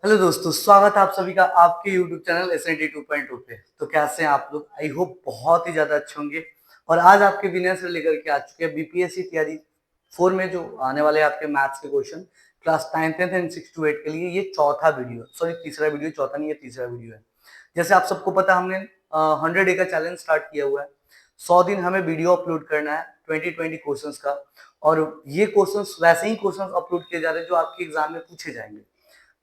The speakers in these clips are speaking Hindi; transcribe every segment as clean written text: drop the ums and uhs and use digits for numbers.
हेलो दोस्तों, स्वागत है आप सभी का आपके YouTube चैनल SNT 2.2 पे। तो कैसे हैं आप लोग? आई होप बहुत ही ज्यादा अच्छे होंगे। और आज आपके विनर से लेकर के आ चुके हैं बीपीएससी तैयारी 4 में जो आने वाले आपके मैथ्स के क्वेश्चन क्लास 9, 10 एंड 6 to 8 के लिए। ये चौथा वीडियो, सॉरी तीसरा वीडियो, चौथा नहीं है तीसरा वीडियो है। जैसे आप सबको पता, हमने 100 डे का चैलेंज स्टार्ट किया हुआ है। 100 दिन हमें वीडियो अपलोड करना है 20 क्वेश्चंस का। और ये क्वेश्चंस वैसे ही क्वेश्चंस अपलोड किए जा रहे हैं जो आपके एग्जाम में पूछे जाएंगे।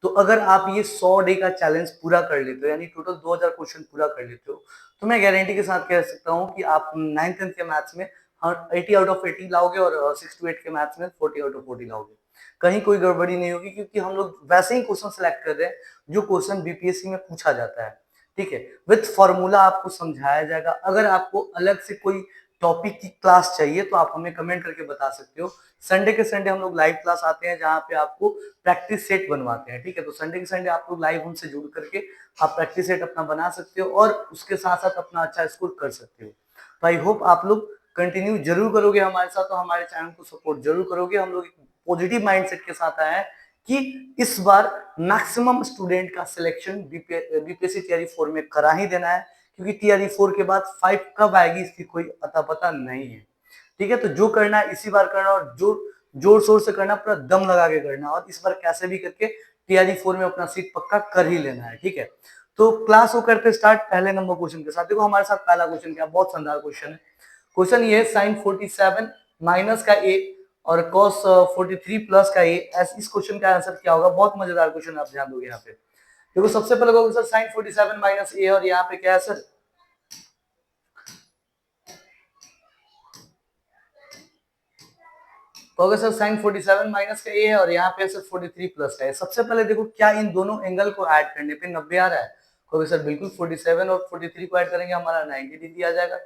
तो अगर आप ये 100 डे का चैलेंज पूरा कर लेते हो, यानी टोटल 2000 क्वेश्चन पूरा कर लेते हो, तो मैं गारंटी के साथ कह सकता हूँ कि आप 9th 10th के मैथ्स में 80 आउट ऑफ 80 लाओगे और 6 to 8 के मैथ्स में 40 आउट ऑफ 40 लाओगे। कहीं कोई गड़बड़ी नहीं होगी, क्योंकि हम लोग वैसे ही क्वेश्चन सेलेक्ट कर रहे हैं जो क्वेश्चन बीपीएससी में पूछा जाता है। ठीक है, विथ फॉर्मूला आपको समझाया जाएगा। अगर आपको अलग से कोई टॉपिक की क्लास चाहिए तो आप हमें कमेंट करके बता सकते हो। संडे के संडे हम लोग लाइव क्लास आते हैं जहाँ पे आपको प्रैक्टिस सेट बनवाते हैं। ठीक है, तो संडे के संडे आप लोग लाइव हमसे जुड़ करके आप प्रैक्टिस सेट अपना बना सकते हो और उसके साथ साथ अपना अच्छा स्कोर कर सकते हो। तो आई होप आप लोग कंटिन्यू जरूर करोगे हमारे साथ, तो हमारे चैनल को सपोर्ट जरूर करोगे। हम लोग पॉजिटिव माइंडसेट के साथ आए हैं कि इस बार मैक्सिमम स्टूडेंट का सिलेक्शन बीपीएससी तैयारी 4 में करा ही देना है, क्योंकि तैयारी 4 के बाद 5 कब आएगी इसकी कोई अता पता नहीं है। ठीक है, तो जो करना है इसी बार करना, और जो जोर शोर से करना, पूरा दम लगा के करना, और इस बार कैसे भी करके टीआरई 4 में अपना सीट पक्का कर ही लेना है। ठीक है, तो क्लास को करते स्टार्ट पहले नंबर क्वेश्चन के साथ। देखो हमारे साथ पहला क्वेश्चन क्या, बहुत शानदार क्वेश्चन है। क्वेश्चन ये है साइन 47 माइनस का ए और कॉस 43 प्लस का ए। इस क्वेश्चन का आंसर क्या होगा? बहुत मजेदार क्वेश्चन, आप ध्यान दोगे यहाँ पे। देखो सबसे पहले कहोगे सर साइन 47 माइनस ए, और यहाँ पे क्या है सर? कहोगे सर साइन 47 माइनस का ए है और यहाँ पे सर 43 प्लस का है। सबसे पहले देखो क्या इन दोनों एंगल को ऐड करने पे 90 आ रहा है? कहोगे सर बिल्कुल, 47 और 43 को ऐड करेंगे हमारा 90 डिग्री आ जाएगा।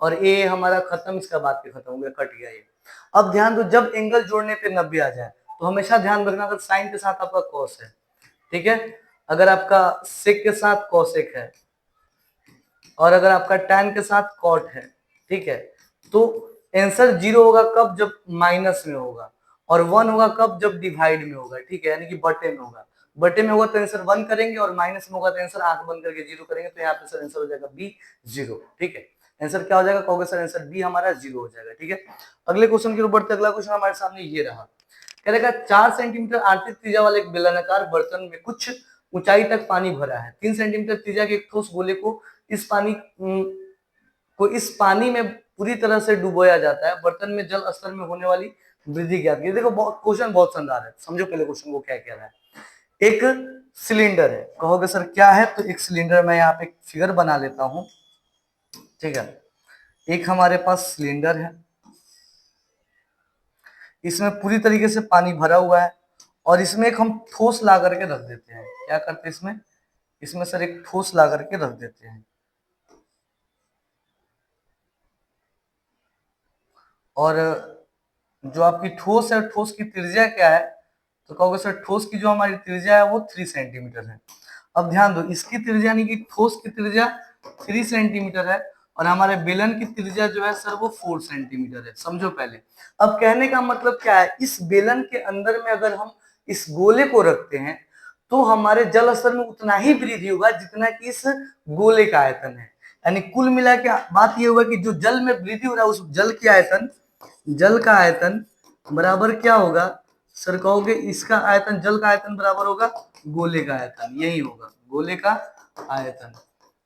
और ए हमारा खत्म, इसका बात के खत्म हो गया, कट गया ये। अब ध्यान दो, जब एंगल जोड़ने पे 90 आ जाए तो हमेशा ध्यान रखना, अगर साइन के साथ आपका कॉस है, ठीक है, अगर आपका सेक के साथ कॉसेक है, और अगर आपका टैन के साथ कॉट है, ठीक है, तो आंसर 0 होगा कब? जब माइनस में होगा। और 1 होगा कब? जब डिवाइड में होगा। ठीक है, यानी कि बटे में होगा। बटे में होगा तो आंसर 1 करेंगे, और माइनस में होगा तो आंसर आंख बंद करके 0 करेंगे। तो यहाँ पे सर आंसर हो जाएगा बी, 0। ठीक है, आंसर क्या हो जाएगा? कहोगे सर आंसर बी हमारा 0 हो जाएगा। ठीक है, अगले क्वेश्चन की ओर बढ़ते। अगला क्वेश्चन हमारे सामने ये रहा। कह रहेगा 4 सेंटीमीटर आंतरिक त्रिज्या वाले एक बेलनाकार बर्तन में कुछ ऊंचाई तक पानी भरा है। 3 सेंटीमीटर त्रिज्या के एक ठोस गोले को इस पानी में पूरी तरह से डुबोया जाता है। बर्तन में जल स्तर में होने वाली वृद्धि ज्ञात कीजिए। देखो क्वेश्चन बहुत शानदार है, समझो पहले क्वेश्चन को क्या कह रहा है। एक सिलेंडर है, कहोगे सर क्या है? तो एक सिलेंडर, मैं यहाँ पे एक फिगर बना लेता हूं। ठीक है, एक हमारे पास सिलेंडर है, इसमें पूरी तरीके से पानी भरा हुआ है, और इसमें एक हम ठोस ला करके रख देते हैं। क्या करते हैं इसमें? इसमें सर एक ठोस ला करके रख देते हैं। और जो आपकी ठोस है, ठोस की त्रिज्या क्या है? तो कहोगे सर ठोस की जो हमारी त्रिज्या है वो 3 सेंटीमीटर है। अब ध्यान दो, इसकी त्रिज्या यानी कि ठोस की त्रिज्या 3 सेंटीमीटर है, और हमारे बेलन की त्रिज्या जो है सर वो 4 सेंटीमीटर है। समझो पहले। अब कहने का मतलब क्या है, इस बेलन के अंदर में अगर हम इस गोले को रखते हैं तो हमारे जल स्तर में उतना ही वृद्धि होगा जितना कि इस गोले का आयतन है। यानी कुल मिला के बात ये होगा कि जो जल में वृद्धि हो रहा है उस जल का आयतन बराबर क्या होगा? सर कहोगे इसका आयतन, जल का आयतन बराबर होगा गोले का आयतन। यही होगा गोले का आयतन।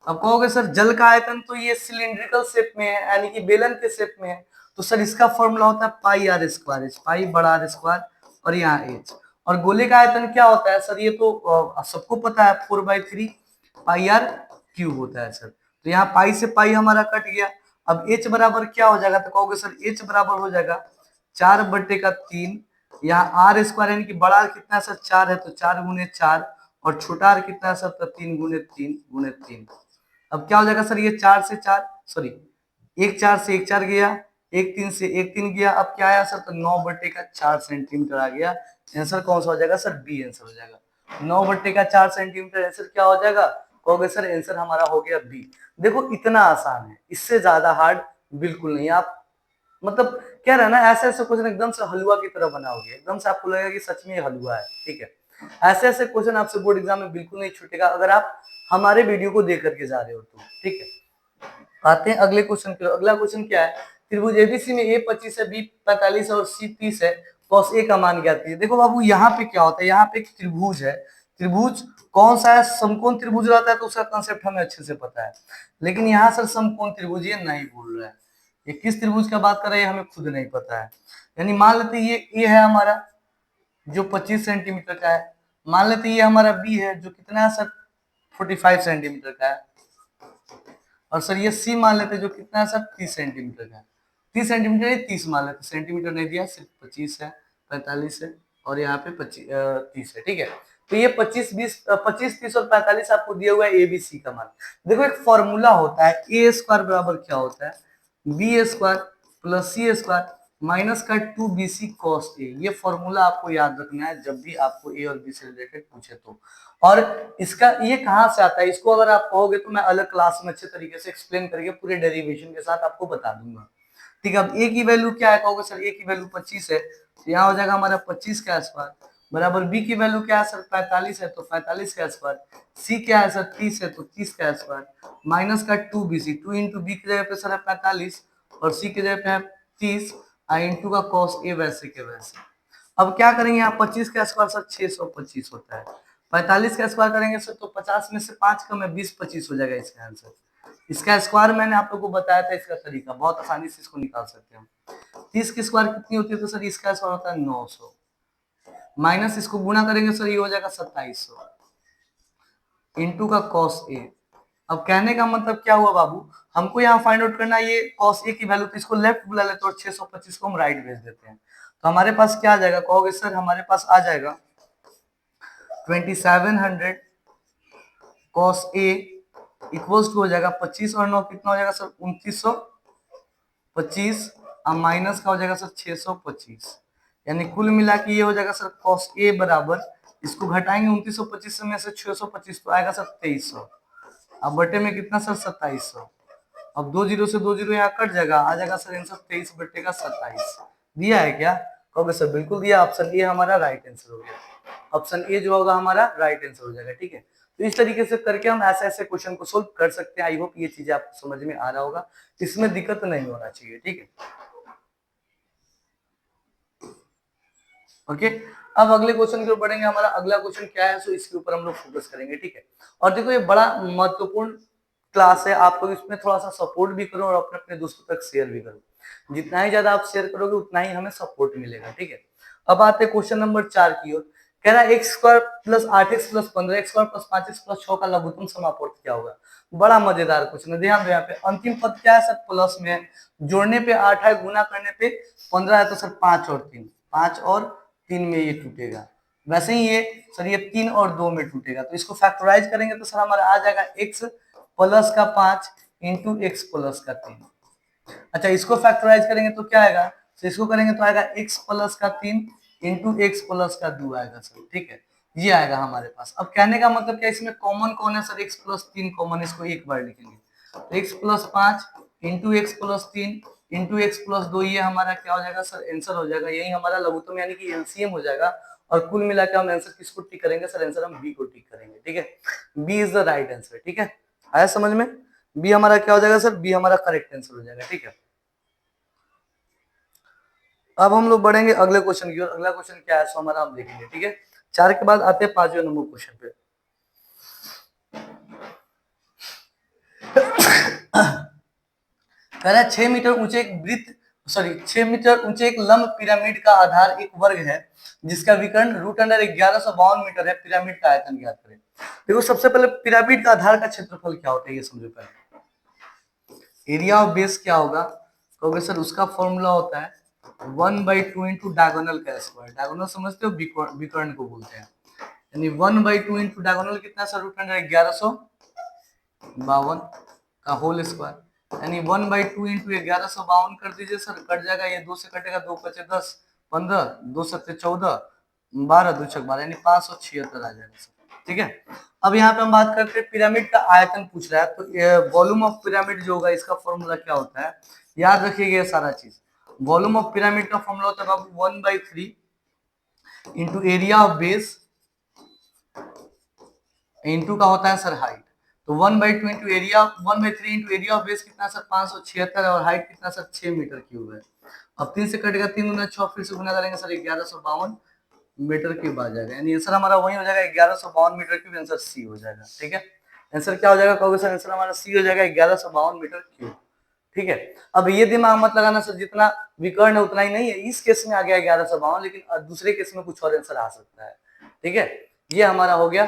अब कहोगे सर जल का आयतन तो ये सिलिंड्रिकल शेप में है, यानी कि बेलन के शेप में है, तो सर इसका फॉर्मूला होता है पाई आर स्क्वायर एच, पाई बड़ा आर स्क्वायर और यहाँ एच। और गोले का आयतन क्या होता है सर? ये तो सबको पता है, 4/3 पाई आर क्यूब होता है सर। तो यहाँ पाई से पाई हमारा कट गया। अब h बराबर क्या हो जाएगा? तो कहोगे सर h बराबर हो जाएगा 4/3। यहाँ आर स्क्वायर यानी कि बड़ा आर कितना है सर? 4 है, तो 4 गुने 4, और छोटा आर कितना है सर? तो 3 गुने 3 गुने 3। अब क्या हो जाएगा सर? ये 4 से 4, सॉरी, 1 4 से 1 4 गया, 1 3 से 1 3 गया। अब क्या आया सर? तो 9/4 सेंटीमीटर आ गया। आंसर कौन सा हो जाएगा सर? बी आंसर हो जाएगा। 9/4 सेंटीमीटर आंसर क्या हो जाएगा? कहोगे सर आंसर हमारा हो गया बी। देखो इतना आसान है, इससे ज्यादा हार्ड बिल्कुल नहीं। आप मतलब क्या रहा ना, ऐसे ऐसे क्वेश्चन एकदम से हलवा की तरह बनाओगे, एकदम से आपको लगेगा कि सच में ये हलवा है। ठीक है, ऐसे ऐसे क्वेश्चन आपसे बोर्ड एग्जाम में बिल्कुल नहीं छूटेगा अगर आप हमारे वीडियो को देख करके जा रहे हो तो, ठीक है। आते हैं अगले क्वेश्चन की। अगला क्वेश्चन क्या है, त्रिभुज एबीसी में ए 25 है, बी 45 है और सी 30 है, कॉस ए का मान ज्ञात कीजिए। देखो बाबू यहाँ पे क्या होता है, यहाँ पे एक त्रिभुज है, त्रिभुज कौन सा है, समकोण त्रिभुज रहता है तो उसका कंसेप्ट हमें अच्छे से पता है, लेकिन यहाँ सर समकोण त्रिभुज ये नहीं बोल रहा है, ये किस त्रिभुज का बात कर रहा है हमें खुद नहीं पता है। यानी मान लेते ये है हमारा जो 25 सेंटीमीटर का है, मान लेते ये हमारा बी है जो कितना है सर 45 सेंटीमीटर का है, और सर ये सी मान लेते जो कितना है सर 30 सेंटीमीटर का है। 30 सेंटीमीटर है, 30 मान लेते, सेंटीमीटर नहीं दिया, सिर्फ 25 है, 45 है और यहाँ पे 30 है, ठीक है। तो ये 25, 20, 25, 30 और 45 आपको दिया हुआ है एबीसी का मान। देखो एक फॉर्मूला होता है, ए स्क्वायर बराबर क्या होता है, बी स्क्वायर प्लस सी स्क्वायर माइनस का 2bc cos a। ये फॉर्मूला आपको याद रखना है जब भी आपको ए और बी से रिलेटेड पूछे तो। और इसका ये कहाँ से आता है, इसको अगर आप कहोगे तो मैं अलग क्लास में अच्छे तरीके से एक्सप्लेन करके पूरे डेरिवेशन के साथ आपको बता दूंगा, ठीक है। अब ए की वैल्यू क्या है, कहोगे सर ए की वैल्यू 25 है, तो यहाँ हो जाएगा हमारा 25 का स्क्वायर, बराबर बी की वैल्यू क्या है सर 45 है तो 45 का स्क्वायर, सी क्या है सर 30 है तो 30 का स्क्वायर, माइनस का 2bc, 2 इंटू बी की जगह पे सर है 45 और सी की जगह पे है 30, इंटू का कॉस ए वैसे के वैसे। अब क्या करेंगे, यहाँ 25 का स्क्वायर सर 625 होता है, 45 का स्क्वायर करेंगे सर तो 50 में से 5 कम है 20, 25 हो जाएगा इसका आंसर। इसका स्क्वायर मैंने आप लोगों को बताया था, इसका तरीका बहुत आसानी से इसको निकाल सकते हैं। 30 की स्क्वायर कितनी होती है, तो सर इसका स्क्वायर होता है 900, माइनस इसको गुना करेंगे सर ये हो जाएगा 2700 इंटू का कॉस ए। अब कहने का मतलब क्या हुआ बाबू, हमको यहाँ फाइंड आउट करना है ये कॉस ए की वैल्यू, तो इसको लेफ्ट बुला लेते और 625 को हम राइट भेज देते हैं, तो हमारे पास क्या आ जाएगा, कहोगे सर हमारे पास आ जाएगा 2700 कॉस ए इक्वल्स टू हो जाएगा 25 और 9 कितना हो जाएगा सर 2925, अब माइनस का हो जाएगा सर 625, यानी कुल मिला के ये हो जाएगा सर कॉस ए बराबर, इसको घटाएंगे 2925 में से 625 तो आएगा सर 2300, अब बटे में कितना सर 2700, अब 2 जीरो से 2 जीरो यहाँ कट जाएगा, आ जाएगा सर आंसर 23 बटे का 27। दिया है क्या, कहोगे सर बिल्कुल दिया, ऑप्शन ए हमारा राइट आंसर हो गया, ऑप्शन ए जो होगा हमारा राइट आंसर हो जाएगा, ठीक है। तो इस तरीके से करके हम ऐसे ऐसे क्वेश्चन को सोल्व कर सकते हैं। आई होप ये चीजें आपको समझ में आ रहा होगा, इसमें दिक्कत नहीं होना चाहिए, ठीक है। ओके, अब अगले क्वेश्चन की ओर बढ़ेंगे। हमारा अगला क्वेश्चन क्या है, सो इसके ऊपर हम लोग फोकस करेंगे, ठीक है। और देखो ये बड़ा महत्वपूर्ण क्लास है, आप लोग इसमें थोड़ा सा सपोर्ट भी करो और अपने अपने दोस्तों तक शेयर भी करो, जितना ही ज्यादा आप शेयर करोगे उतना ही हमें सपोर्ट मिलेगा, ठीक है। अब आते हैं क्वेश्चन नंबर 4 की ओर। कह रहा है x square plus 8x plus 15, x square plus 5x plus 6 का लघुत्तम समापवर्त क्या होगा। बड़ा मजेदार क्वेश्चन है, ध्यान दो यहाँ पे अंतिम पद क्या है सर प्लस में है, जोड़ने पे 8 है, गुना करने पे 15 है, तो सर 5 और 3, 5 और 3 में ये टूटेगा, वैसे ही ये सर ये 3 और 2 में टूटेगा, तो इसको फैक्टराइज करेंगे तो सर हमारा आ जाएगा x प्लस का 5 इंटू एक्स प्लस का 3। अच्छा इसको फैक्टराइज करेंगे तो क्या आएगा, तो इसको करेंगे तो आएगा x प्लस का 3 इंटू एक्स प्लस का 2 आएगा सर, ठीक है, ये आएगा हमारे पास। अब कहने का मतलब क्या, इसमें कॉमन कौन है सर, x प्लस 3 कॉमन, इसको एक बार लिखेंगे, तो x plus 5 into x plus 3 into x plus 2, ये हमारा क्या हो जाएगा सर आंसर हो जाएगा, यही हमारा लघुत्तम यानी कि एलसीएम हो जाएगा। और कुल मिला के हम आंसर किसको टिक करेंगे सर, आंसर हम बी को टिक करेंगे, ठीक है, B is the right answer, ठीक है। आया समझ में, बी हमारा क्या हो जाएगा सर, बी हमारा करेक्ट आंसर हो जाएगा, ठीक है। अब हम लोग बढ़ेंगे अगले क्वेश्चन की ओर। अगला क्वेश्चन क्या है सो हमारा हम देखेंगे, ठीक है। 4 के बाद आते हैं 5वें नंबर क्वेश्चन पे। कह रहा है 6 मीटर ऊंचे एक वृत्त, सॉरी 6 मीटर ऊंचे एक लंब पिरामिड का आधार एक वर्ग है जिसका विकर्ण रूट अंडर 1152 मीटर है, पिरामिड का आयतन ज्ञात करें। देखो सबसे पहले पिरामिड का आधार का क्षेत्रफल क्या होता है ये समझो पहले। एरिया ऑफ बेस क्या होगा, तो सर उसका फॉर्मूला होता है 1/2 इंटू डायगोनल का स्क्वायर, डायगोनल समझते हो, विकर्ण को बोलते हैं, यानी 1/2 इंटू डायगोनल कितना सर रूट अंडर 1152 का होल स्क्वायर, यानी 1/2 इंटू 1152 कर दीजिए सर, कट जाएगा, ये 2 से कटेगा, 2 पचे 10, 15, 2 सत्ते 14, 12 2 छक 12, यानी 576 आ जाएगा सर, ठीक है। अब यहाँ पे हम बात करते हैं पिरामिड का आयतन पूछ रहा है, तो वॉल्यूम ऑफ पिरामिड जो होगा इसका फॉर्मूला क्या होता है, याद रखिएगा ये सारा चीज। वॉल्यूम ऑफ पिरामिड का फॉर्मूला होता है बाबू 1/3 into area of base into का होता है सर हाइट, तो 1/2 into area, 1/3 into area of base कितना सर 576 और हाइट कितना सर 6 मीटर क्यूब है। अब 3 से कटेगा 3 गुना 6, फिर से गुना करेंगे सर 1152 मीटर क्यूब आ जाएगा, यानी आंसर हमारा वही हो जाएगा 1152 मीटर क्यूब, आंसर सी हो जाएगा। ठीक है, आंसर क्या हो जाएगा कहोगे सर, आंसर हमारा सी हो जाएगा 1152 मीटर क्यूब। ठीक है, अब ये दिमाग मत लगाना सर जितना विकर्ण है उतना ही नहीं है, इस केस में आ गया 1152, लेकिन दूसरे केस में कुछ और आंसर आ सकता है। ठीक है, ये हमारा हो गया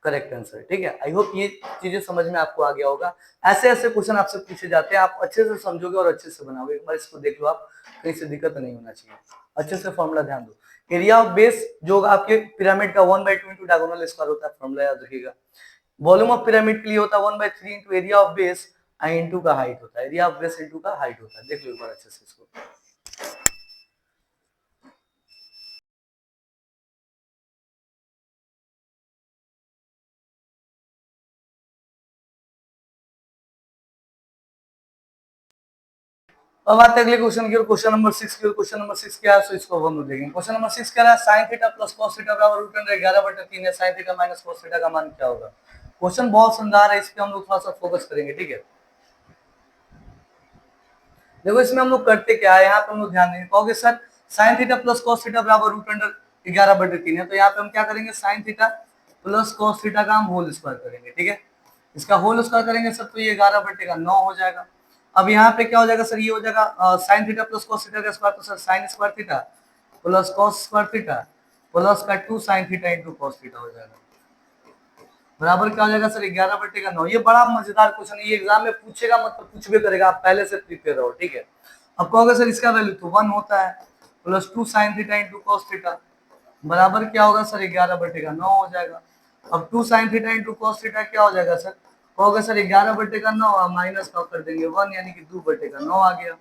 करेक्ट आंसर। ठीक है, आई होप ये चीजें समझ में आपको आ गया होगा। ऐसे ऐसे क्वेश्चन आपसे पूछे जाते हैं, आप अच्छे से समझोगे और अच्छे से बनाओगे। एक बार इसको देख लो, आप कहीं से दिक्कत नहीं होना चाहिए, अच्छे से फॉर्मूला ध्यान दो। एरिया ऑफ बेस जो आपके पिरामिड का 1/2 इंटू डायगोनल स्क्वायर होता है, फॉर्मूला याद रखिएगा। वॉल्यूम ऑफ पिरामिड के लिए होता है 1/3 into area of base into का हाइट होता है, एरिया ऑफ बेस इंटू का हाइट होता है। देख लो एक बार अच्छे से इसको। अब आते हैं अगले क्वेश्चन की ओर, क्वेश्चन नंबर 6 की ओर। क्वेश्चन नंबर 6 क्या है, सो इसको हम लोग देखेंगे। क्वेश्चन नंबर 6 कह रहा है sin theta plus cos theta बराबर √11/3 है, sin theta minus cos theta का मान क्या होगा। क्वेश्चन बहुत शानदार है, इस पे हम लोग थोड़ा सा फोकस करेंगे। ठीक है, देखो इसमें हम लोग करते क्या है, यहाँ पे हम लोग ध्यान देंगे। कहोगे sir sin theta plus cos theta बराबर √11/3 है, तो यहाँ पे हम क्या करेंगे, sin theta plus cos theta का हम होल स्क्वायर करेंगे। ठीक है, इसका होल स्क्वायर करेंगे सर, तो ये 11/9 हो जाएगा। अब यहाँ पे क्या हो जाएगा सर, ये हो जाएगा sin theta plus cos theta का स्क्वायर, तो sir sin square theta plus cos square theta plus का 2 sin theta into cos theta हो जाएगा, बराबर क्या हो जाएगा सर 11/9। ये बड़ा मजेदार क्वेश्चन है, ये एग्जाम में पूछेगा, मतलब पूछ भी करेगा, आप पहले से प्रिपेयर रहो। ठीक है, अब कहोगे सर इसका वैल्यू तो 1 होता है, plus 2 sin theta into cos theta बराबर क्या होगा सर 11/9 हो जाएगा। अब 2 sin theta into cos theta क्या हो जाएगा सर, कहोगे सर 11/9 माइनस का कर देंगे 1, यानी कि 2/9 आ गया।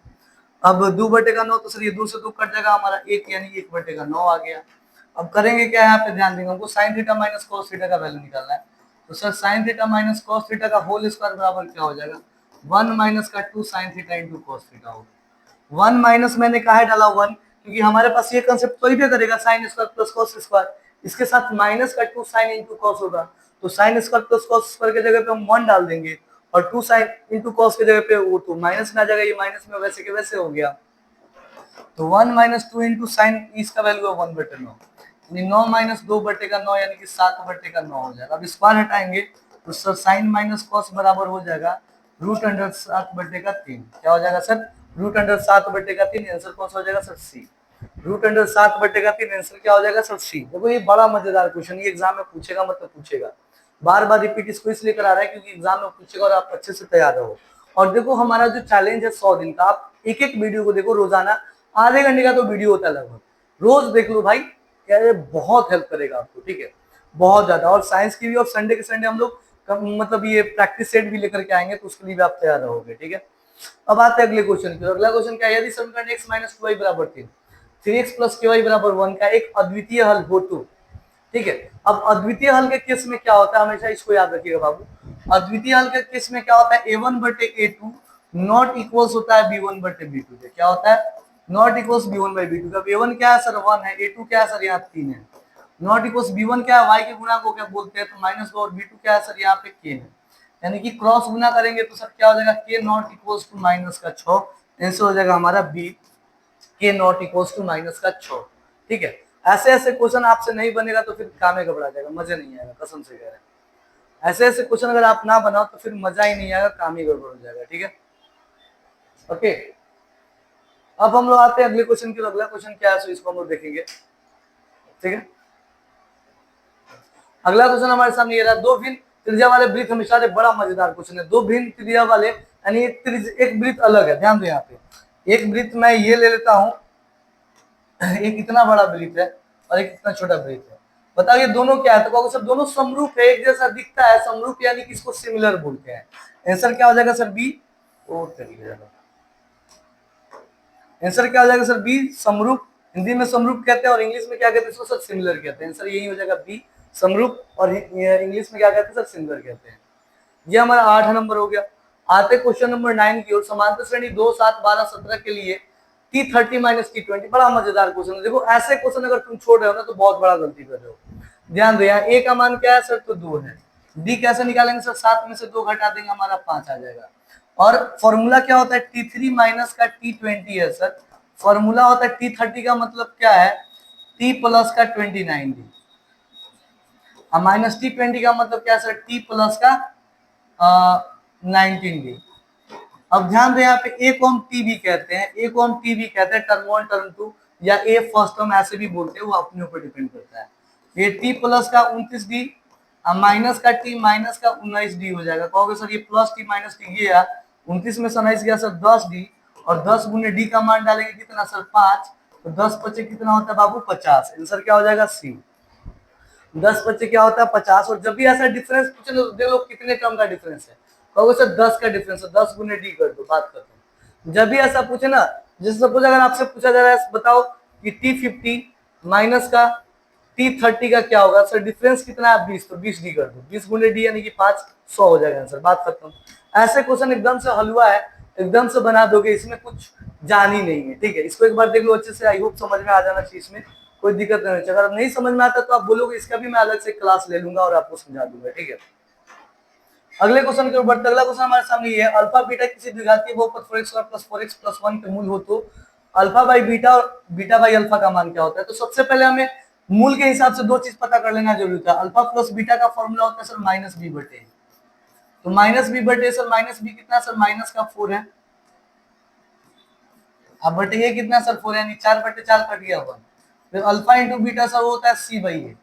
अब 2/9 तो सर ये 2 से 2 कट जाएगा हमारा 1, यानी 1/9 आ गया। अब करेंगे क्या, यहाँ पे ध्यान देंगे, हमको sin theta minus cos theta का वैल्यू निकालना है, तो sir sin theta minus cos theta का होल स्क्वायर बराबर क्या हो जाएगा 1 माइनस का 2 sin theta into cos theta होगा। 1 माइनस मैंने काहे डाला 1, क्योंकि हमारे पास ये कंसेप्ट कोई भी करेगा sin square plus cos square, इसके साथ माइनस का 2 sin इंटू cos होगा, तो sin square plus cos square की जगह पे हम 1 डाल देंगे, और 2 sin इंटू cos की जगह पे वो तो माइनस में आ जाएगा, ये माइनस में वैसे के वैसे हो गया। तो 1 माइनस 2 इंटू साइन इसका वैल्यू है 1/9, यानी 9 माइनस 2/9 यानी कि 7/9 हो जाएगा। अब स्क्वायर हटाएंगे तो सर साइन माइनस कॉस बराबर हो जाएगा √7/3। क्या हो जाएगा सर √7/3, आंसर कौन सा हो जाएगा सर सी। √7/3 आंसर क्या हो जाएगा सर सी। देखो ये बड़ा मजेदार क्वेश्चन, ये एग्जाम में पूछेगा, मतलब पूछेगा, बार बार रिपीट इसको इसलिए करा रहा है क्योंकि एग्जाम में पूछेगा और आप अच्छे से तैयार रहो। और देखो हमारा जो चैलेंज है 100 दिन का, आप एक एक वीडियो को देखो, रोजाना आधे घंटे का तो वीडियो होता है लगभग, रोज देख लो भाई, क्या ये बहुत हेल्प करेगा आपको। ठीक है, बहुत ज्यादा। और साइंस की भी, और संडे के संडे हम लोग मतलब ये प्रैक्टिस सेट भी लेकर के आएंगे, तो उसके लिए भी आप तैयार रहोगे। ठीक है, अब आते हैं अगले क्वेश्चन की। अगला क्वेश्चन क्या है, यदि समीकरण x माइनस 2y बराबर 3, 3x प्लस ky बराबर 1 का एक अद्वितीय हल हो तो। ठीक है, अब अद्वितीय हल के केस में क्या होता है, हमेशा इसको याद रखिएगा बाबू। अद्वितीय हल के केस में क्या होता है, a1/a2 नॉट इक्वल्स होता है b1/b2 के। क्या होता है, नॉट इक्वल्स b1/b2 का। a1 क्या है सर 1 है, a2 क्या है सर यहाँ 3 है। नॉट इक्वल्स b1 क्या है, y के गुणा को क्या बोलते हैं, तो -2, और b2 क्या है सर यहाँ पे k है, यानी कि क्रॉस गुना करेंगे तो सर क्या हो जाएगा k not equals to -6, answer हो जाएगा हमारा b, k not equals to -6। ठीक है, ऐसे ऐसे क्वेश्चन आपसे नहीं बनेगा तो फिर काम ही घबरा जाएगा, मजा नहीं आएगा, कसम से कह रहे हैं। ऐसे ऐसे क्वेश्चन अगर आप ना बनाओ तो फिर मजा ही नहीं आएगा, काम ही गड़बड़ हो जाएगा। ठीक है, ओके। अब हम लोग आते हैं अगले क्वेश्चन की। अगला क्वेश्चन क्या है, सो इसको हम लोग देखेंगे। ठीक है, अगला क्वेश्चन हमारे सामने ये रहा, दो भिन्न त्रिज्या वाले वृत्त हमेशा एक बड़ा मजेदार क्वेश्चन है। दो भिन्न त्रिज्या वाले, यानी एक वृत्त अलग है, ध्यान दो यहाँ पे। एक वृत्त मैं ये ले लेता हूँ, एक इतना बड़ा वृत्त है और एक इतना छोटा वृत्त है, बताओ ये दोनों क्या है, तो कहोगे सर दोनों समरूप है, एक जैसा दिखता है, समरूप यानी कि इसको सिमिलर बोलते हैं। आंसर क्या हो जाएगा सर बी, और तरीके जाएगा, आंसर क्या हो जाएगा सर बी, समरूप। हिंदी में समरूप कहते हैं और इंग्लिश में क्या कहते हैं, इसको सर सिमिलर कहते हैं। आंसर यही हो जाएगा बी, समरूप, और इंग्लिश में क्या कहते हैं सर सिमिलर कहते हैं। ये हमारा 8 नंबर हो गया। आते क्वेश्चन नंबर 9 की ओर। समांतर श्रेणी 2, 7, 12, 17 के लिए T30 - T20, बड़ा मजेदार क्वेश्चन है। देखो ऐसे क्वेश्चन अगर तुम छोड़ रहे हो ना तो बहुत बड़ा गलती कर रहे हो। ध्यान दो यहाँ ए का मान क्या है सर, तो 2 है। डी कैसे निकालेंगे सर, 7 में से 2 घटा देंगे, हमारा 5 आ जाएगा। और फॉर्मूला क्या होता है, T3 माइनस का T20 है सर। फॉर्मूला होता है T30 का मतलब क्या है, T प्लस का 29D, और माइनस T20 का मतलब क्या है सर, T प्लस का 19D। अब ध्यान दें यहाँ पे ए को हम टी भी कहते हैं, ए को हम टी भी कहते हैं, टर्म 1 टर्म 2 या ए फर्स्ट टर्म ऐसे भी बोलते हैं, वो अपने ऊपर डिपेंड करता है। ये टी प्लस का 29D माइनस का टी माइनस का 19D हो जाएगा। कहोगे सर ये प्लस टी माइनस टी गया 29 में से 19 गया सर 10D, और 10 गुने डी का मान डालेंगे कितना सर 5, तो 10 बचे कितना होता है बाबू 50। आंसर क्या हो जाएगा सी। 10 बच्चे क्या होता है 50। और जब भी ऐसा डिफरेंस पूछे तो देख लो कितने टर्म का डिफरेंस है, कहोगे सर 10 का डिफरेंस है, 10 गुने डी कर दो, बात खत्म। जब भी ऐसा पूछे ना, जैसे सपोज अगर आपसे पूछा जा रहा है बताओ कि T50 माइनस का T30 का क्या होगा सर, डिफरेंस कितना है 20, तो 20 डी कर दो, 20 गुने डी यानी कि 5, 100 हो जाएगा आंसर, बात खत्म। ऐसे क्वेश्चन एकदम से हलवा है, एकदम से बना दोगे, इसमें कुछ जान ही नहीं है, ठीक है। इसको एक बार देख लो अच्छे से, आई होप समझ में आ जाना चाहिए, इसमें कोई दिक्कत नहीं चाहिए। अगर नहीं समझ में आता तो आप बोलोगे, इसका भी मैं अलग से क्लास ले लूंगा और आपको समझा दूंगा, ठीक है। अगले क्वेश्चन के ऊपर, अगला क्वेश्चन हमारे सामने ये है, अल्फा बीटा किसी द्विघातीय बहुपद 4x² + 4x + 1 के मूल हो तो अल्फा बाई बीटा और बीटा बाई अल्फा का मान क्या होता है। तो सबसे पहले हमें मूल के हिसाब से दो चीज पता कर लेना जरूरी था। अल्फा प्लस बीटा का फॉर्मूला होता है सर माइनस बी बटे, तो माइनस बी बटे सर माइनस बी कितना सर, माइनस का 4 है, अब बटे ये कितना सर 4 यानी 4 बटे 4 कट गया 1। फिर अल्फा इंटू बीटा सर होता है सी बाई ए,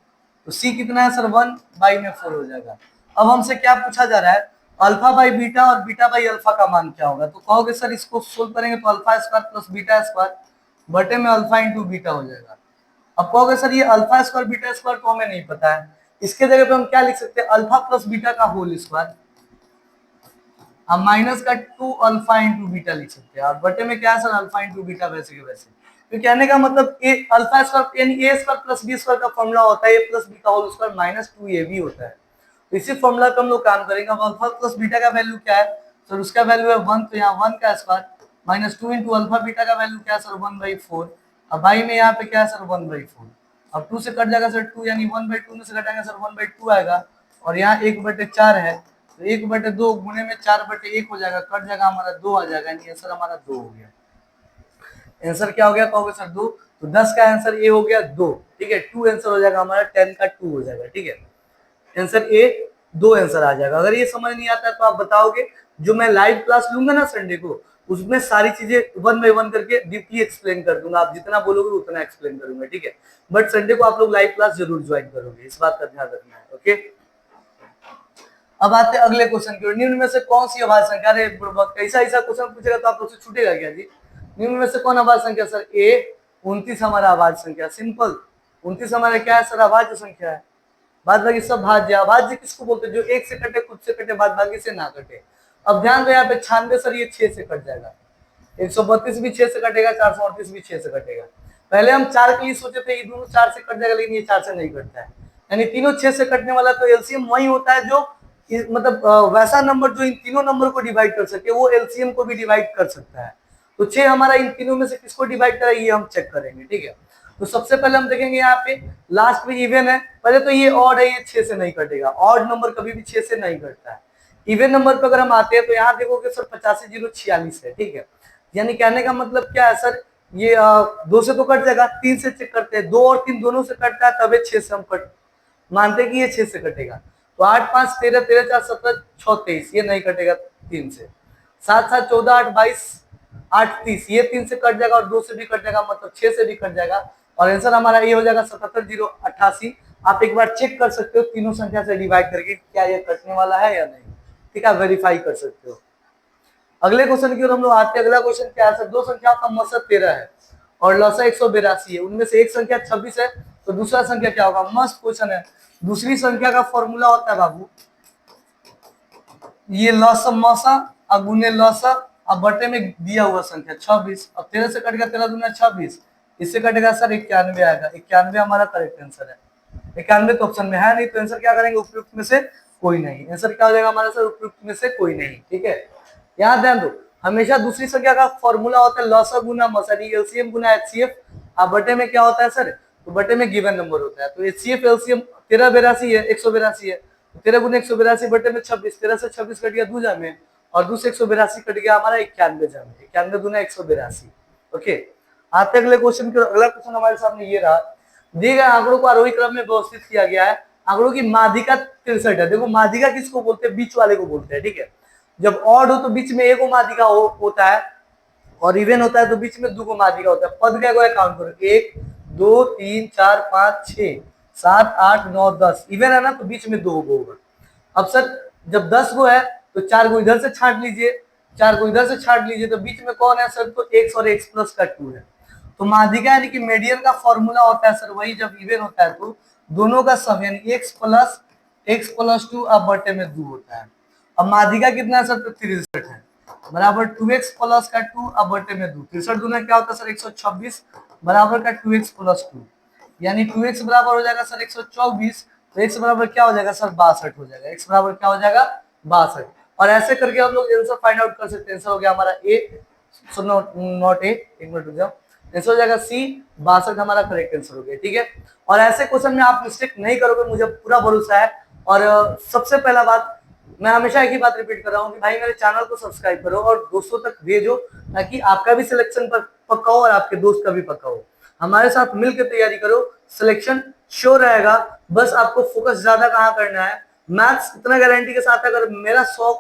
तो सी कितना है सर 1 बाई में 4 हो जाएगा। अब हमसे क्या पूछा जा रहा है, अल्फा बाई बीटा और बीटा बाई अल्फा का मान क्या होगा। तो कहोगे सर इसको सोल्व करेंगे तो alpha square plus beta square बटे में अल्फा इंटू बीटा हो जाएगा। अब कहोगे सर ये अल्फा स्क्वायर बीटा स्क्वायर तो हमें नहीं पता है, इसके जगह पे हम क्या लिख सकते हैं, अल्फा प्लस बीटा का होल स्क्वायर, हम माइनस का 2 अल्फा इंटू बीटा लिख सकते हैं, और बटे में क्या है सर अल्फा इंटू बीटा वैसे के वैसे। तो कहने का मतलब ए अल्फा स्क्वायर यानी ए स्क्वायर प्लस बी स्क्वायर का फॉर्मूला होता है ए प्लस बी का होल स्क्वायर माइनस 2ab होता है। तो इसी फॉर्मूला पे हम लोग काम करेंगे। अब अल्फा प्लस बीटा का वैल्यू क्या है सर, उसका वैल्यू है 1, तो यहाँ 1 का square minus 2 into alpha beta का वैल्यू क्या है सर 1/4, अब बाई में यहाँ पे क्या है सर 1/4, अब 2 से कट जाएगा सर 2 यानी 1/2 में से घटाएंगे सर 1/2 आएगा, और यहाँ 1/4 है, तो 1/2 गुणे में 4/1 हो जाएगा, कट जाएगा हमारा 2 आ जाएगा, यानी आंसर हमारा 2 हो गया। आंसर क्या हो गया कहोगे सर 2, तो 10 का आंसर ए हो गया 2, ठीक है। 2 आंसर हो जाएगा हमारा, 10 का 2 हो जाएगा, ठीक है। आंसर ए 2 आंसर आ जाएगा। अगर ये समझ नहीं आता तो आप बताओगे, जो मैं लाइव क्लास लूंगा ना संडे को, उसमें सारी चीजें 1 बाय 1 करके डीपली एक्सप्लेन कर दूंगा, आप जितना बोलोगे उतना एक्सप्लेन करूंगा, ठीक है। बट संडे को आप लोग लाइव क्लास जरूर ज्वाइन करोगे, इस बात का ध्यान रखना है, ओके। अब आते हैं अगले क्वेश्चन की ओर, निम्न में से कौन सी अभाज्य संख्या, अरे कैसा ऐसा क्वेश्चन पूछेगा तो आप लोग से छूटेगा क्या जी। निम्न में से कौन अभाज्य संख्या सर, ए 29 हमारा अभाज्य संख्या, सिंपल 29 हमारा क्या है सर अभाज्य संख्या है। बाद बाकी सब भाज्य, अभाज्य किसको बोलते हैं, जो एक से कटे खुद से कटे बाद बाकी से ना कटे। अब ध्यान दो यहाँ पे 96 सर ये 6 से कट जाएगा, 132 भी 6 से कटेगा, 438 भी 6 से कटेगा। पहले हम 4 के लिए सोचे थे ये दोनों 4 से कट जाएगा, लेकिन ये 4 से नहीं कटता है, यानी तीनों 6 से कटने वाला, तो एलसीएम वही होता है जो मतलब वैसा नंबर जो इन तीनों नंबर को डिवाइड कर सके, वो एलसीएम को भी डिवाइड कर सकता है। तो 6 हमारा इन तीनों में से किसको डिवाइड करेगा ये हम चेक करेंगे, ठीक है। तो सबसे पहले हम देखेंगे यहाँ पे लास्ट में इवन है, पहले तो ये ऑड है, ये 6 से नहीं कटेगा, ऑड नंबर कभी भी 6 से नहीं कटता है। इवन नंबर पे अगर हम आते हैं तो यहाँ देखोगे सर 85 0 46 है, ठीक है। यानी कहने का मतलब क्या है सर, ये 2 से तो कट जाएगा, 3 से चेक करते हैं, 2 और 3 दोनों से कटता है, तब 6 से हम कट मानते हैं कि ये 6 से कटेगा। तो 8 5 13 13 4 17 6 23 ये नहीं कटेगा 3 से, 7 7 14 8 22 8 30 ये 3 से कट जाएगा, और 2 से भी कट जाएगा, मतलब 6 से भी कट जाएगा, और आंसर हमारा ये हो जाएगा 77 0 88। आप एक बार चेक कर सकते हो तीनों संख्या से डिवाइड करके क्या ये कटने वाला है या नहीं, ठीक है, वेरीफाई कर सकते हो। अगले क्वेश्चन की ओर हम लोग आते हैं। अगला क्वेश्चन क्या है सर, दो संख्याओं का मसद 13 है और लसा 182 है, उनमें से एक संख्या 26 है, तो दूसरा संख्या क्या होगा। मस्त क्वेश्चन है। दूसरी संख्या का फॉर्मूला होता है बाबू, ये लसा मसा अगुने लसा अब बटे में दिया हुआ संख्या 26, अब 13 से कट गया 13 दूना 26, इससे कटेगा सर 91 आएगा, 91 हमारा करेक्ट आंसर है। 91 तो ऑप्शन में है नहीं, तो आंसर क्या करेंगे, उपयुक्त में से कोई नहीं। आंसर क्या हो जाएगा हमारा सर, उपयुक्त में से कोई नहीं, ठीक है। यहाँ ध्यान दो, हमेशा दूसरी संख्या का फॉर्मूला होता है लसा गुना मसा, एलसीएम गुना एचसीएफ, अब बटे में क्या होता है सर, तो बटे में गिवन नंबर होता है। तो HCF एलसीएम 1382 है, 182 है, तो 13 गुने 182 बटे में 26, 13 से 26 कट गया दूजा में, और दूसरे 182 कट गया हमारा 91 जा में, 91 दूना 182। ओके, आते अगले क्वेश्चन के। अगला क्वेश्चन हमारे सामने ये रहा, दिए गए आंकड़ों को आरोही क्रम में व्यवस्थित किया गया है, आंकड़ों की माध्यिका 63 है। देखो माध्यिका किसको बोलते हैं, बीच वाले को बोलते हैं, ठीक है। जब ऑड हो तो बीच में एक माध्यिका होता है, और इवन होता है तो बीच में 2 माध्यिका होता है। पद क्या काउंट करो, 1 2 3 4 5 6 7 8 9 10, इवन है ना तो बीच में 2 होगा। अब सर जब 10 गो है तो 4 गो इधर से छांट लीजिए, 4 गो इधर से छांट लीजिए, तो बीच में कौन है सर, तो x और x प्लस का 2 है। तो माध्यिका यानी कि मीडियन का फॉर्मूला होता है सर वही, जब इवन होता है तो दोनों का सम यानी x प्लस 2 अब बटे में 2 होता है। अब माध्यिका कितना है सर, तो 63 है, बराबर 2x प्लस का 2 अब बटे में 2, 63 दूना क्या होता है सर 126, बराबर का 2x प्लस 2, यानी 2x बराबर हो जाएगा सर 124, तो x बराबर क्या हो जाएगा सर 62 हो जाएगा, x बराबर क्या हो जाएगा 62। और ऐसे करके हम लोग आंसर फाइंड आउट कर सकते हैं। आंसर हो गया हमारा ए, सो नॉट ए, एक मिनट रुक जाओ, आंसर हो जाएगा सी, 62 हमारा करेक्ट आंसर हो गया, ठीक है। और ऐसे क्वेश्चन में आप मिस्टेक नहीं करोगे, मुझे पूरा भरोसा है। और सबसे पहला बात, मैं हमेशा एक ही बात रिपीट कर रहा हूँ कि भाई मेरे चैनल को सब्सक्राइब करो और दोस्तों तक भेजो, ताकि आपका भी सिलेक्शन पर पक्का हो और आपके दोस्त का भी पक्का हो। हमारे साथ मिलकर तैयारी करो, सिलेक्शन श्योर रहेगा। बस आपको फोकस ज्यादा कहाँ करना है, मैथ्स इतना गारंटी के साथ अगर मेरा 100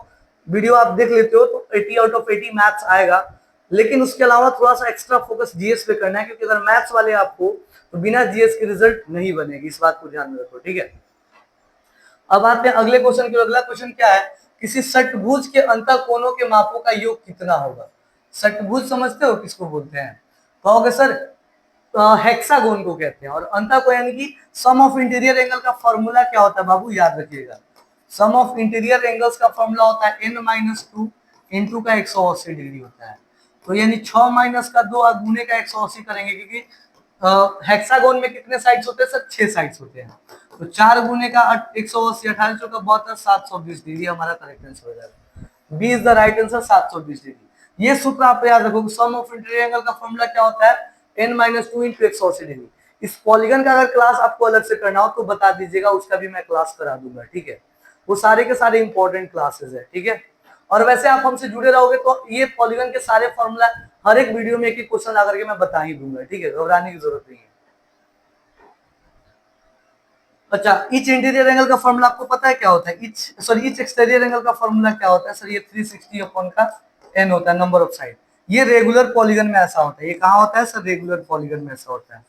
वीडियो आप देख लेते हो तो 80 आउट ऑफ 80 मैथ्स आएगा। लेकिन उसके अलावा थोड़ा सा एक्स्ट्रा फोकस जीएस पे करना है, क्योंकि अगर मैथ्स वाले आपको तो बिना जीएस के रिजल्ट नहीं बनेगी, इस बात को ध्यान में रखो, ठीक है। अब आते हैं अगले क्वेश्चन की। अगला क्वेश्चन क्या है, किसी षटभुज के अंतःकोणों के मापों का योग कितना होगा। षटभुज समझते हो किसको बोलते हैं, कहोगे सर हेक्सागोन को कहते हैं। और अंतःकोण यानी कि सम ऑफ इंटीरियर एंगल का फॉर्मूला क्या होता है बाबू, याद रखिएगा। सम ऑफ इंटीरियर एंगल्स का फॉर्मूला होता है n-2 इंटू का 180 डिग्री होता है। तो यानी 6 माइनस का 2 गुने का 180 करेंगे, क्योंकि हेक्सागोन में कितने साइड्स होते हैं सर, 6 साइड्स होते हैं। तो 4 गुने का 180, 28 चौका 72, 720 डिग्री हमारा करेक्ट आंसर हो जाएगा। B is the right answer, 720 degree. ये सूत्र आप याद रखोगे, सम ऑफ इंटीरियर एंगल का फॉर्मूला क्या होता है, n-2 इंटू 180 डिग्री। इस पॉलीगन का अगर क्लास आपको अलग से करना हो तो बता दीजिएगा, उसका भी मैं क्लास करा दूंगा, ठीक है। वो सारे के सारे इंपॉर्टेंट क्लासेस है, ठीक है। और वैसे आप हमसे जुड़े रहोगे तो ये पॉलीगन के सारे फॉर्मूला हर एक वीडियो में एक एक क्वेश्चन ला करके मैं बता ही दूंगा, ठीक है, घबराने की जरूरत नहीं है। अच्छा, ईच इंटीरियर एंगल का फॉर्मूला आपको पता है क्या होता है, ईच एक्सटीरियर एंगल का फॉर्मूला क्या होता है सर, ये 360 अपॉन का n होता है, नंबर ऑफ साइड। ये रेगुलर पॉलीगन में ऐसा होता है, ये कहाँ होता है सर, रेगुलर पॉलीगन में ऐसा होता है।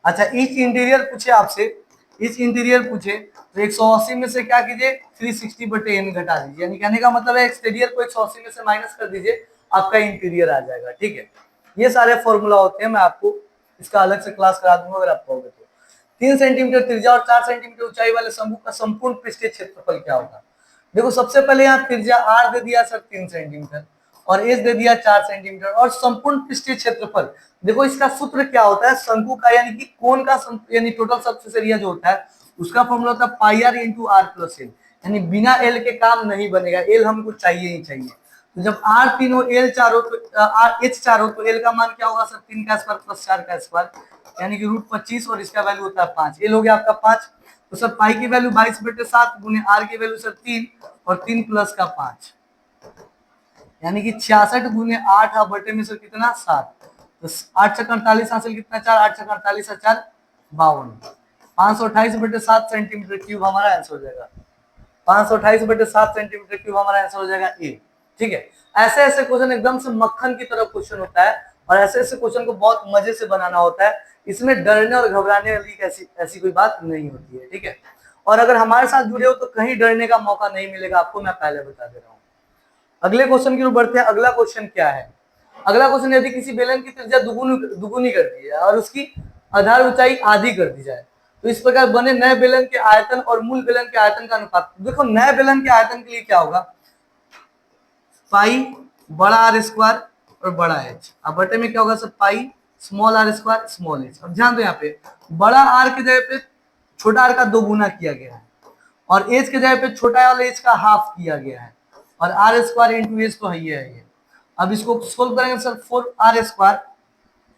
अच्छा, ईच इंटीरियर पूछे आपसे, ईच इंटीरियर पूछे तो 180 में से क्या कीजिए 360 बटे n घटा दीजिए, यानी कहने का मतलब है एक्सटीरियर को 180 में से माइनस कर दीजिए, आपका इंटीरियर आ जाएगा, ठीक है। ये सारे फॉर्मूला होते हैं, मैं आपको इसका अलग से क्लास करा दूंगा अगर आप कहोगे तो। 3 सेंटीमीटर त्रिज्या और 4 सेंटीमीटर ऊंचाई वाले शंकु का संपूर्ण पृष्ठीय क्षेत्रफल क्या होगा। देखो सबसे पहले यहाँ त्रिज्या r दे दिया सर 3 सेंटीमीटर, और एच दे दिया 4 सेंटीमीटर, और संपूर्ण पृष्ठीय क्षेत्रफल। देखो इसका सूत्र क्या होता है, शंकु का यानी कि कोण का यानी टोटल सरफेस एरिया जो होता है उसका फॉर्मूला होता है pi R into R plus L, यानी बिना एल के काम नहीं बनेगा, एल हमको चाहिए ही चाहिए। तो जब आर 3 हो एल 4 हो तो आर एच 4 हो तो एल का मान क्या होगा सर, 3 का स्क्वायर प्लस 4 का स्क्वायर, यानी कि √25, और इसका वैल्यू होता है 5, एल हो गया आपका 5। तो सर पाई की वैल्यू 22/7 गुने आर की वैल्यू सर 3, और 3 प्लस का 5, यानी कि 66 गुने 8 बटे में सर कितना 7, तो 8 छक 48 हासिल कितना 4, 8 छक 48 4 52, 528/7 सेंटीमीटर क्यूब हमारा आंसर हो जाएगा। 528/7 सेंटीमीटर क्यूब हमारा आंसर हो जाएगा ए, ठीक है। ऐसे ऐसे क्वेश्चन एकदम से मक्खन की तरह क्वेश्चन होता है, और ऐसे ऐसे क्वेश्चन को बहुत मजे से बनाना होता है, इसमें डरने और घबराने वाली ऐसी कोई बात नहीं होती है, ठीक है। और अगर हमारे साथ जुड़े हो तो कहीं डरने का मौका नहीं मिलेगा आपको, मैं पहले बता दे रहा हूँ। अगले क्वेश्चन की ओर बढ़ते हैं। अगला क्वेश्चन क्या है, अगला क्वेश्चन, यदि किसी बेलन की त्रिज्या दुगुनी कर दी जाए और उसकी आधार ऊंचाई आधी कर दी जाए तो इस प्रकार बने नए बेलन के आयतन और मूल बेलन के आयतन का अनुपात। देखो नए बेलन के आयतन के लिए क्या होगा, पाई बड़ा आर स्क्वायर और बड़ा एच, अब बटे में क्या होगा sir pi small R square small H. अब ध्यान दो यहाँ पे बड़ा आर के जगह पे छोटा आर का 2 गुना किया गया है, और एच के जगह पे छोटा वाला एच का हाफ किया गया है, और आर स्क्वायर इंटू एच तो है ये। अब इसको सोल्व करेंगे सर 4r²,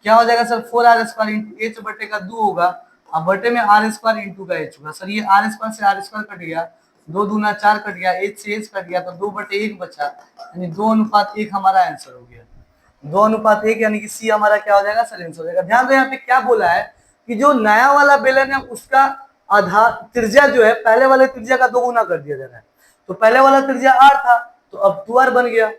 क्या हो जाएगा सर 4r² इंटू एच बटे का 2 होगा, अब बटे में r² इंटू का एच होगा। सर ये r² से r² कट गया, 2 दूना 4 कट गया, एच से एच कट गया, तो 2/1 बचा, यानी 2:1 हमारा आंसर हो गया। 2:1 यानी कि सी हमारा क्या हो जाएगा सर आंसर हो जाएगा। ध्यान दो यहाँ पे क्या बोला है कि जो नया वाला बेलन है उसका आधार त्रिज्या जो है पहले वाले त्रिज्या का 2 गुना कर दिया जा रहा है। तो पहले वाला त्रिज्या r था तो अब 2r बन गया,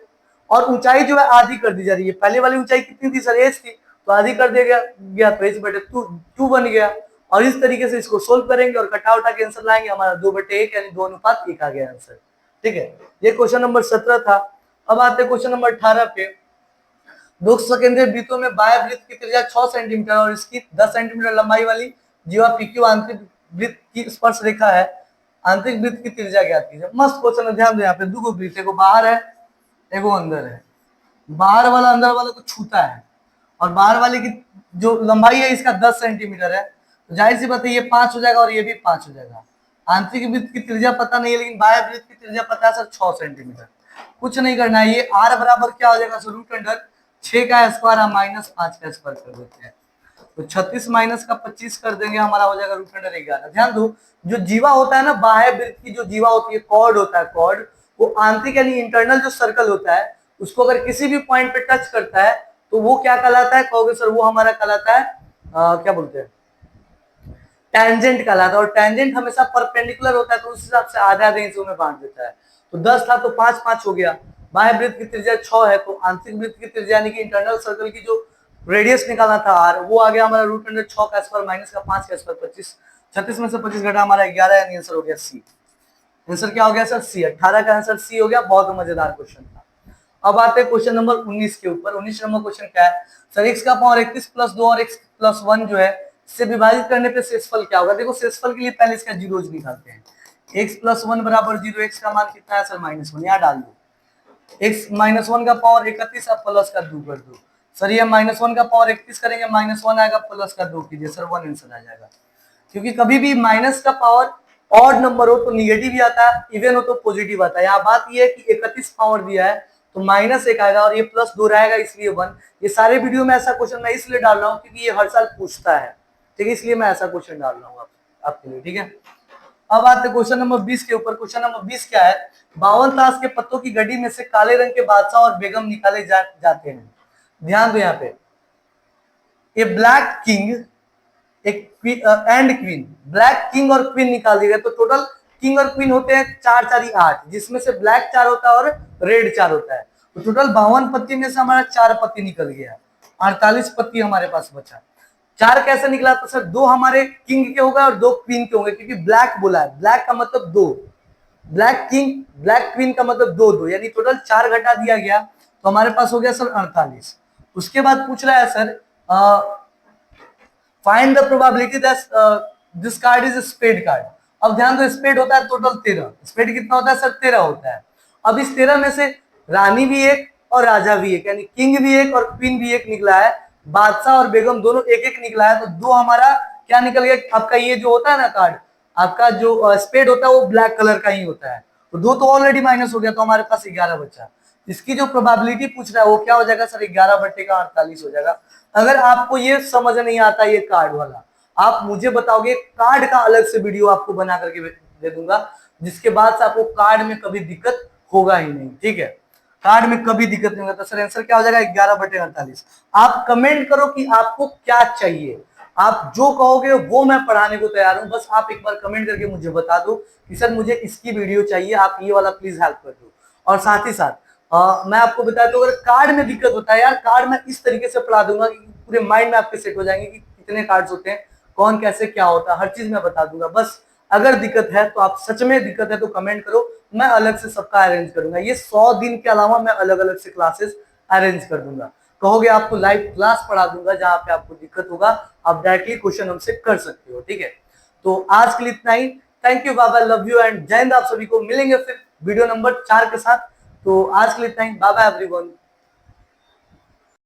और ऊंचाई जो है आधी कर दी जा रही है। पहले वाली ऊंचाई कितनी थी सर एच थी, तो आधी कर दिया गया तो एच बटे 2 बन गया। और इस तरीके से इसको सोल्व करेंगे और कटा उठा के आंसर लाएंगे, हमारा 2/1 यानी 2:1 आ गया आंसर। ठीक है, ये क्वेश्चन नंबर 17 था। अब आते क्वेश्चन नंबर 18 पे। दो सकेंद्रीय वृत्तों में बाह्य वृत्त की त्रिज्या 6 सेंटीमीटर और इसकी 10 सेंटीमीटर लंबाई वाली जीवा पीक्यू आंतरिक वृत्त की स्पर्श रेखा है, आंतरिक वृत्त की त्रिज्या ज्ञात कीजिए। मस्त क्वेश्चन है, ध्यान दो यहाँ पे दो वृत्त, एगो बाहर है एगो अंदर है। बाहर वाला अंदर वाले को छूता है और बाहर वाले की जो लंबाई है इसका 10 सेंटीमीटर है, तो जाहिर सी बात है ये 5 हो जाएगा और ये भी 5 हो जाएगा। आंतरिक वृत्त की त्रिज्या पता नहीं है लेकिन बाह्य वृत्त की त्रिज्या पता है सर 6 सेंटीमीटर। कुछ नहीं करना है, ये r बराबर क्या हो जाएगा सर √6 का स्क्वायर हम -5 का स्क्वायर कर देते हैं, तो 36 माइनस का 25 कर देंगे, हमारा हो जाएगा √11। ध्यान दो जो जीवा होता है ना, बाह्य वृत्त की जो जीवा होती है, कॉर्ड होता है, कॉर्ड वो आंतरिक यानी इंटरनल जो सर्कल होता है उसको अगर किसी भी पॉइंट पे टच करता है तो वो क्या कहलाता है, कहोगे सर वो हमारा कहलाता है क्या बोलते हैं, टेंजेंट कहलाता है। और टेंजेंट हमेशा परपेंडिकुलर होता है तो उस हिसाब से आधे आधे हिस्सों में बांट देता है। तो 10 था तो 5 हो गया। बाह्य वृत्त की त्रिज्या 6 है तो आंतरिक वृत्त की त्रिज्या यानी कि इंटरनल सर्कल की जो रेडियस निकालना था r, वो आ गया हमारा √6 का स्क्वायर माइनस का 5 का स्क्वायर 25, 36 में से 25 घटा हमारा 11 यानी आंसर हो गया सी। आंसर क्या हो गया सर सी, 18 का आंसर सी हो गया। बहुत मजेदार क्वेश्चन था। अब आते हैं क्वेश्चन नंबर 19 के ऊपर। 19 नंबर क्वेश्चन क्या है सर, x का पावर 31 + 2 और x + 1 जो है इससे विभाजित करने पे शेषफल क्या होगा। देखो शेषफल के लिए पहले इसका जीरोज निकालते हैं। x + 1 बराबर 0, x का मान कितना है सर -1, यहाँ डाल दो। x -1 का पावर 31 अब प्लस का 2 कर दो। सर ये -1 का पावर 31 करेंगे -1 आएगा प्लस का 2 कीजिए सर 1 आंसर आ जाएगा। क्योंकि कभी भी माइनस का पावर ऑड नंबर हो तो निगेटिव ही आता है, इवन हो तो पॉजिटिव आता है। यहाँ बात ये है कि 31 पावर दिया है तो -1 आएगा और ये +2 रहेगा इसलिए 1। ये सारे वीडियो में ऐसा क्वेश्चन मैं इसलिए डाल रहा हूँ क्योंकि ये हर साल पूछता है, ठीक है, इसलिए मैं ऐसा क्वेश्चन डाल रहा हूँ आपके लिए। ठीक है, अब आते हैं क्वेश्चन नंबर 20 के ऊपर। क्वेश्चन नंबर 20 क्या है, 52 ताश के पत्तों की गड्डी में से काले रंग के बादशाह और बेगम निकाले जाते हैं। ध्यान दो यहाँ पे, ए ब्लैक किंग एक एंड क्वीन, ब्लैक किंग और क्वीन निकाल दिए गए, तो टोटल किंग और क्वीन होते हैं 4 4 8, जिसमें से ब्लैक 4 होता है और रेड 4 होता है। तो टोटल 52 पत्ती में से हमारा 4 पत्ती निकल गया, 48 पत्ती हमारे पास बचा। 4 कैसे निकला, तो सर 2 हमारे किंग के हो गए और 2 क्वीन के होंगे, क्योंकि ब्लैक बोला है, ब्लैक का मतलब 2, ब्लैक किंग ब्लैक क्वीन का मतलब 2 यानी टोटल 4 घटा दिया गया, तो हमारे पास हो गया सर 48। उसके बाद पूछ रहा है sir find the probability that this card is spade card. अब ध्यान दो स्पेड होता है टोटल 13, स्पेड कितना होता है सर 13 होता है। अब इस 13 में से रानी भी एक और राजा भी एक, यानी किंग भी एक और क्वीन भी एक निकला है, बादशाह और बेगम दोनों एक एक निकला है, तो 2 हमारा क्या निकल गया। आपका ये जो होता है ना कार्ड, आपका जो स्पेड होता है वो ब्लैक कलर का ही होता है, तो 2 तो ऑलरेडी माइनस हो गया, तो हमारे पास 11 बचा। इसकी जो प्रोबेबिलिटी पूछ रहा है वो क्या हो जाएगा सर 11/48 हो जाएगा। अगर आपको ये समझ नहीं आता ये कार्ड वाला, आप मुझे बताओगे, कार्ड का अलग से वीडियो आपको बना करके दे दूंगा, जिसके बाद से आपको कार्ड में कभी दिक्कत होगा ही नहीं। ठीक है, कार्ड में कभी दिक्कत नहीं होगा। तो सर आंसर क्या हो जाएगा 11/48। आप कमेंट करो कि आपको क्या चाहिए, आप जो कहोगे वो मैं पढ़ाने को तैयार हूं, बस आप एक बार कमेंट करके मुझे बता दो कि सर मुझे इसकी वीडियो चाहिए, आप ये वाला प्लीज हेल्प कर दो। और साथ ही साथ मैं आपको बता दूं, अगर कार्ड में दिक्कत होता है यार, कार्ड मैं इस तरीके से पढ़ा दूंगा कि पूरे माइंड में आपके सेट हो जाएंगे कि कितने कार्ड्स होते हैं, कौन कैसे क्या होता है, हर चीज मैं बता दूंगा। बस अगर दिक्कत है तो आप सच में दिक्कत है तो कमेंट करो, मैं अलग से सबका अरेंज करूंगा। ये 100 दिन के अलावा मैं अलग अलग से क्लासेस अरेंज कर दूंगा। कहोगे आपको लाइव क्लास पढ़ा दूंगा, जहां पे आपको दिक्कत होगा आप डायरेक्टली क्वेश्चन हमसे कर सकते हो। ठीक है, तो आज के लिए इतना ही। थैंक यू, बाबा, लव यू एंड जय हिंद। आप सभी को मिलेंगे फिर वीडियो नंबर 4 के साथ। तो आज के लिए इतना ही, बाय बाय एवरीवन।